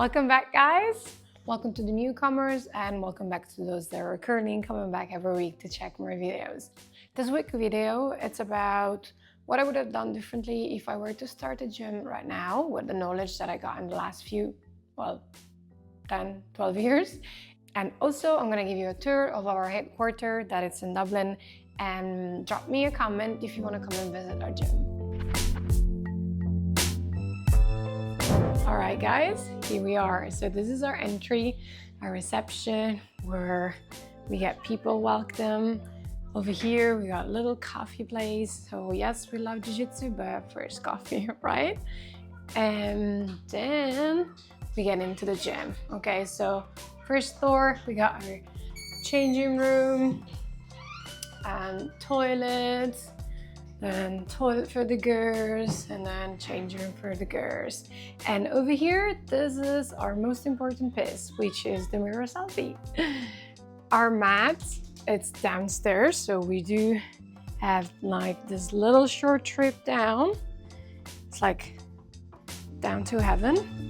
Welcome back, guys. Welcome to the newcomers and welcome back to those that are currently coming back every week to check more videos. This week's video, it's about what I would have done differently if I were to start a gym right now with the knowledge that I got in the last 10, 12 years. And also, I'm gonna give you a tour of our headquarters that it's in Dublin, and drop me a comment if you wanna come and visit our gym. All right, guys, here we are. So this is our entry, our reception, where we get people welcome. Over here, we got a little coffee place. So yes, we love Jiu Jitsu, but first coffee, right? And then we get into the gym. Okay, so first floor, we got our changing room and toilets. Then toilet for the girls, and then change room for the girls. And over here, this is our most important piece, which is the mirror selfie. Our mat, it's downstairs, so we do have like this little short trip down. It's like down to heaven.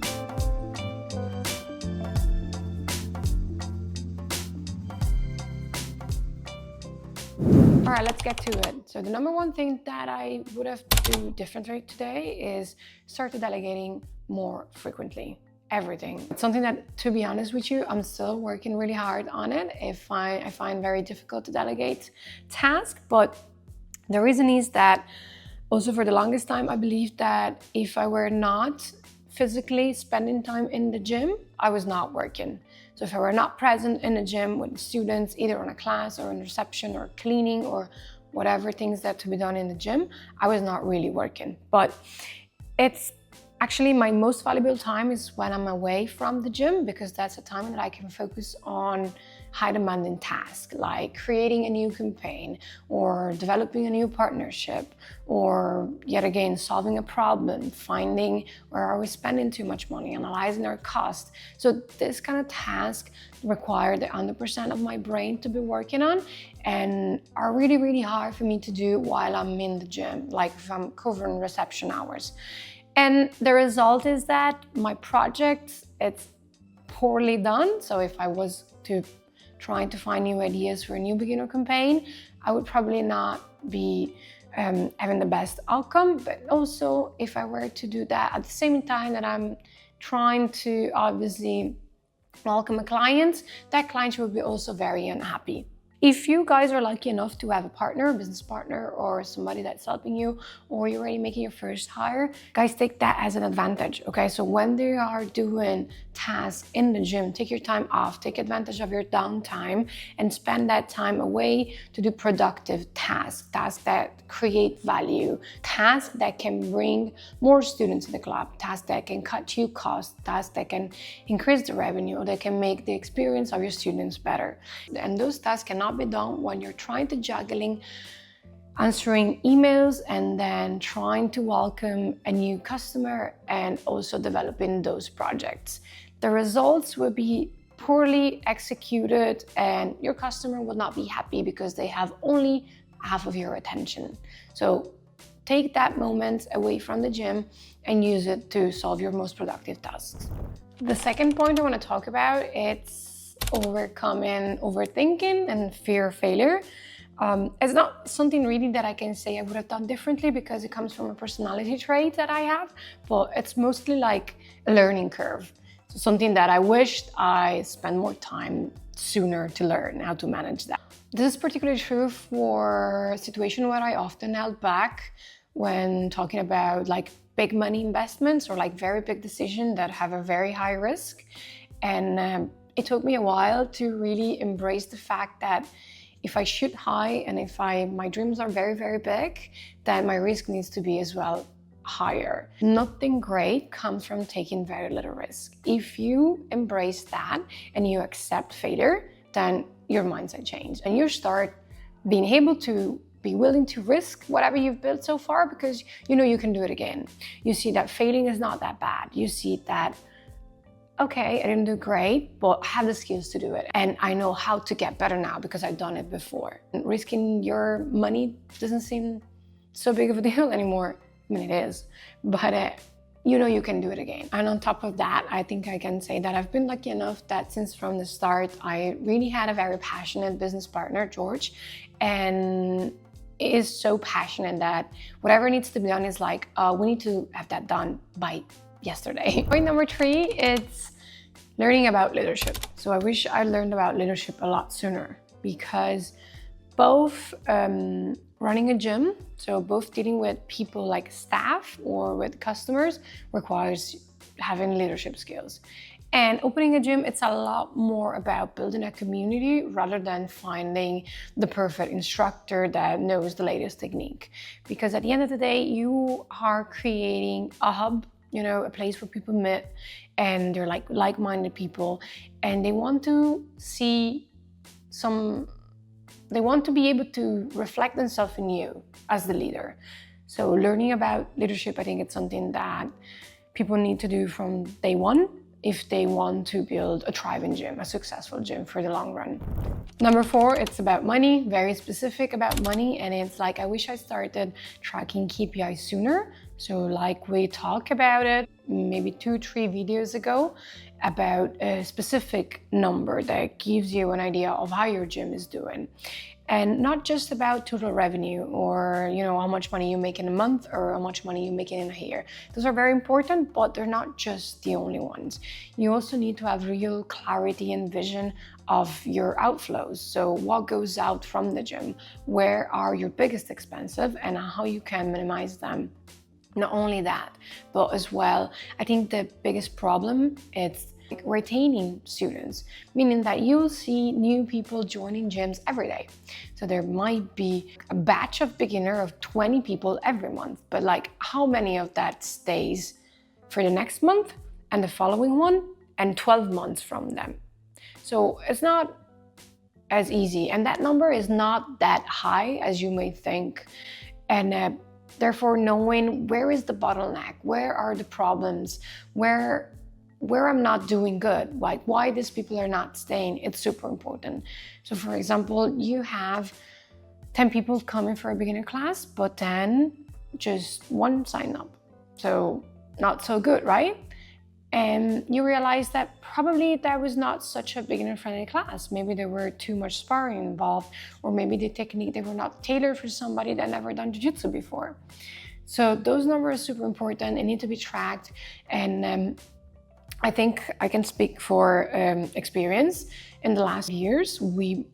All right, let's get to it. So the number one thing that I would have do differently today is start delegating more frequently. Everything. It's something that, to be honest with you, I'm still working really hard on it. I find very difficult to delegate tasks, but the reason is that also for the longest time, I believed that if I were not physically spending time in the gym, I was not working. So if I were not present in the gym with students, either on a class or in reception or cleaning or whatever things that to be done in the gym, I was not really working. But it's actually my most valuable time is when I'm away from the gym, because that's a time that I can focus on high demanding tasks like creating a new campaign or developing a new partnership, or yet again solving a problem, finding where are we spending too much money, analyzing our cost. So this kind of task require the 100% of my brain to be working on, and are really, really hard for me to do while I'm in the gym, like if I'm covering reception hours. And the result is that my project, it's poorly done. So if I was to trying to find new ideas for a new beginner campaign, I would probably not be having the best outcome. But also, if I were to do that at the same time that I'm trying to obviously welcome a client, that client will be also very unhappy. If you guys are lucky enough to have a partner, a business partner, or somebody that's helping you, or you're already making your first hire, guys, take that as an advantage, okay? So when they are doing tasks in the gym, take your time off, take advantage of your downtime, and spend that time away to do productive tasks that create value, tasks that can bring more students to the club, tasks that can cut you costs, tasks that can increase the revenue, or that can make the experience of your students better. And those tasks cannot be done when you're trying to juggling answering emails and then trying to welcome a new customer and also developing those projects. The results will be poorly executed and your customer will not be happy because they have only half of your attention. So take that moment away from the gym and use it to solve your most productive tasks. The second point I want to talk about, it's overcoming overthinking and fear of failure. It's not something really that I can say I would have done differently because it comes from a personality trait that I have, but it's mostly like a learning curve. So something that I wished I spent more time sooner to learn how to manage that. This is particularly true for a situation where I often held back when talking about like big money investments or like very big decisions that have a very high risk. And it took me a while to really embrace the fact that if I shoot high and if my dreams are very, very big, then my risk needs to be as well higher. Nothing great comes from taking very little risk. If you embrace that and you accept failure, then your mindset changes and you start being able to be willing to risk whatever you've built so far because you know you can do it again. You see that failing is not that bad. You see that, okay, I didn't do great, but I have the skills to do it. And I know how to get better now because I've done it before. And risking your money doesn't seem so big of a deal anymore. I mean, it is, but you know you can do it again. And on top of that, I think I can say that I've been lucky enough that since from the start, I really had a very passionate business partner, George, and he is so passionate that whatever needs to be done is like, we need to have that done by yesterday. Point number 3, it's learning about leadership. So I wish I learned about leadership a lot sooner, because both running a gym, so both dealing with people like staff or with customers, requires having leadership skills. And opening a gym, it's a lot more about building a community rather than finding the perfect instructor that knows the latest technique. Because at the end of the day, you are creating a hub, you know, a place where people meet and they're like-minded people, and they want to see they want to be able to reflect themselves in you as the leader. So learning about leadership, I think it's something that people need to do from day one if they want to build a thriving gym, a successful gym for the long run. Number 4, it's about money, very specific about money. And it's like, I wish I started tracking KPIs sooner. So like we talked about it maybe 2-3 videos ago about a specific number that gives you an idea of how your gym is doing. And not just about total revenue or, you know, how much money you make in a month or how much money you make in a year. Those are very important, but they're not just the only ones. You also need to have real clarity and vision of your outflows. So what goes out from the gym, where are your biggest expenses, and how you can minimize them. Not only that, but as well, I think the biggest problem is retaining students, meaning that you'll see new people joining gyms every day. So there might be a batch of beginner of 20 people every month, but like how many of that stays for the next month and the following one and 12 months from them? So it's not as easy, and that number is not that high as you may think. And therefore, knowing where is the bottleneck, where are the problems, where I'm not doing good, like why these people are not staying, it's super important. So for example, you have 10 people coming for a beginner class, but then just 1 sign up. So not so good, right? And you realize that probably that was not such a beginner-friendly class. Maybe there were too much sparring involved, or maybe the technique, they were not tailored for somebody that never done Jiu Jitsu before. So those numbers are super important and need to be tracked. And I think I can speak for experience. In the last years, we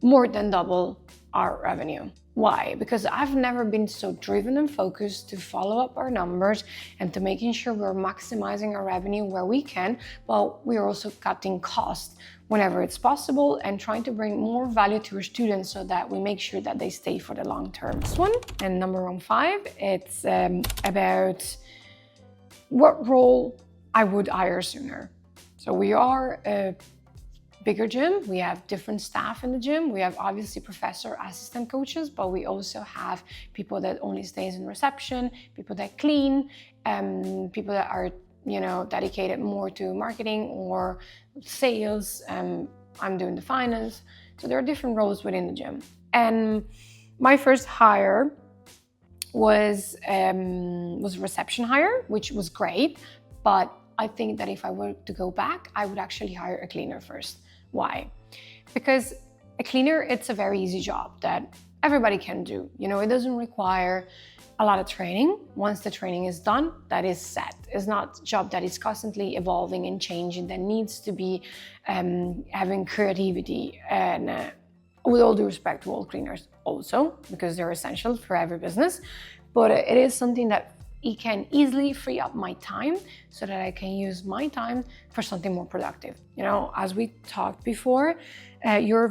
more than double our revenue. Why? Because I've never been so driven and focused to follow up our numbers and to making sure we're maximizing our revenue where we can, but we're also cutting costs whenever it's possible and trying to bring more value to our students so that we make sure that they stay for the long term. This one, and number 5, it's about what role I would hire sooner. So we are a bigger gym. We have different staff in the gym. We have obviously professor, assistant coaches, but we also have people that only stays in reception, people that clean, people that are, you know, dedicated more to marketing or sales. I'm doing the finance. So there are different roles within the gym. And my first hire was reception hire, which was great. But I think that if I were to go back, I would actually hire a cleaner first. Why? Because a cleaner, it's a very easy job that everybody can do. You know, it doesn't require a lot of training. Once the training is done, that is set. It's not a job that is constantly evolving and changing, that needs to be having creativity. And with all due respect to all cleaners also, because they're essential for every business. But it is something that it can easily free up my time so that I can use my time for something more productive. You know, as we talked before, your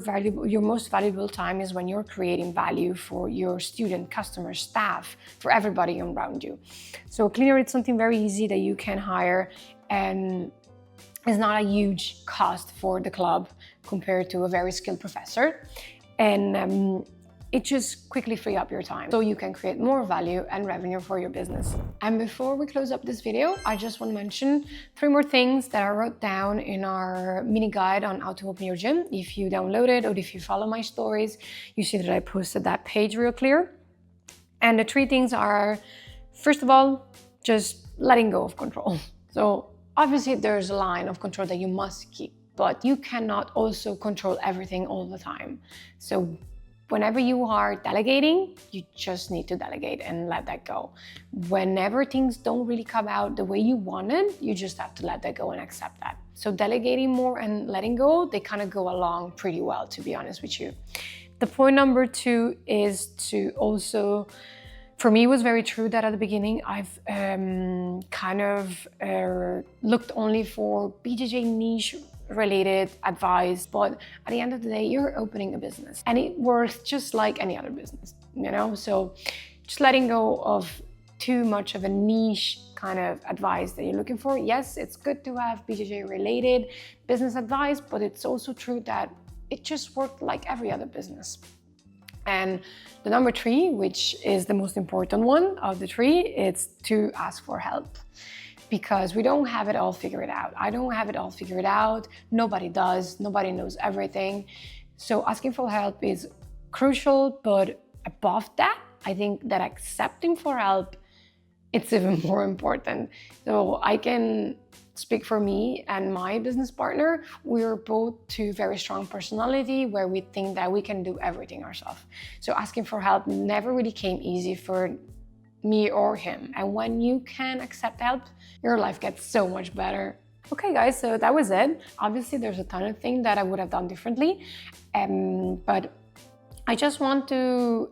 most valuable time is when you're creating value for your student, customer, staff, for everybody around you. So cleaner, it's something very easy that you can hire, and it's not a huge cost for the club compared to a very skilled professor. And it just quickly free up your time so you can create more value and revenue for your business. And before we close up this video, I just want to mention 3 more things that I wrote down in our mini guide on how to open your gym. If you download it or if you follow my stories, you see that I posted that page real clear. And the 3 things are, first of all, just letting go of control. So obviously there's a line of control that you must keep, but you cannot also control everything all the time. So whenever you are delegating, you just need to delegate and let that go. Whenever things don't really come out the way you wanted, you just have to let that go and accept that. So delegating more and letting go, they kind of go along pretty well, to be honest with you. The point number 2 is to also, for me, it was very true that at the beginning, I've kind of looked only for BJJ niche related advice, but at the end of the day, you're opening a business and it works just like any other business, you know? So just letting go of too much of a niche kind of advice that you're looking for. Yes, it's good to have BJJ related business advice, but it's also true that it just worked like every other business. And the number 3, which is the most important one of the 3, it's to ask for help. Because we don't have it all figured out. I don't have it all figured out. Nobody does. Nobody knows everything. So asking for help is crucial, but above that, I think that accepting for help, it's even more important. So I can speak for me and my business partner. We're both two very strong personality where we think that we can do everything ourselves. So asking for help never really came easy for me or him. And when you can accept help, your life gets so much better. Okay guys, so that was it. Obviously there's a ton of things that I would have done differently, but I just want to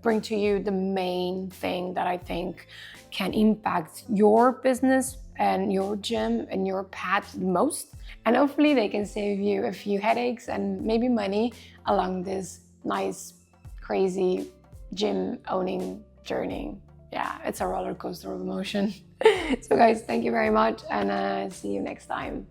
bring to you the main thing that I think can impact your business and your gym and your path the most. And hopefully they can save you a few headaches and maybe money along this nice, crazy gym owning journey. Yeah, it's a roller coaster of emotion. So guys, thank you very much and see you next time.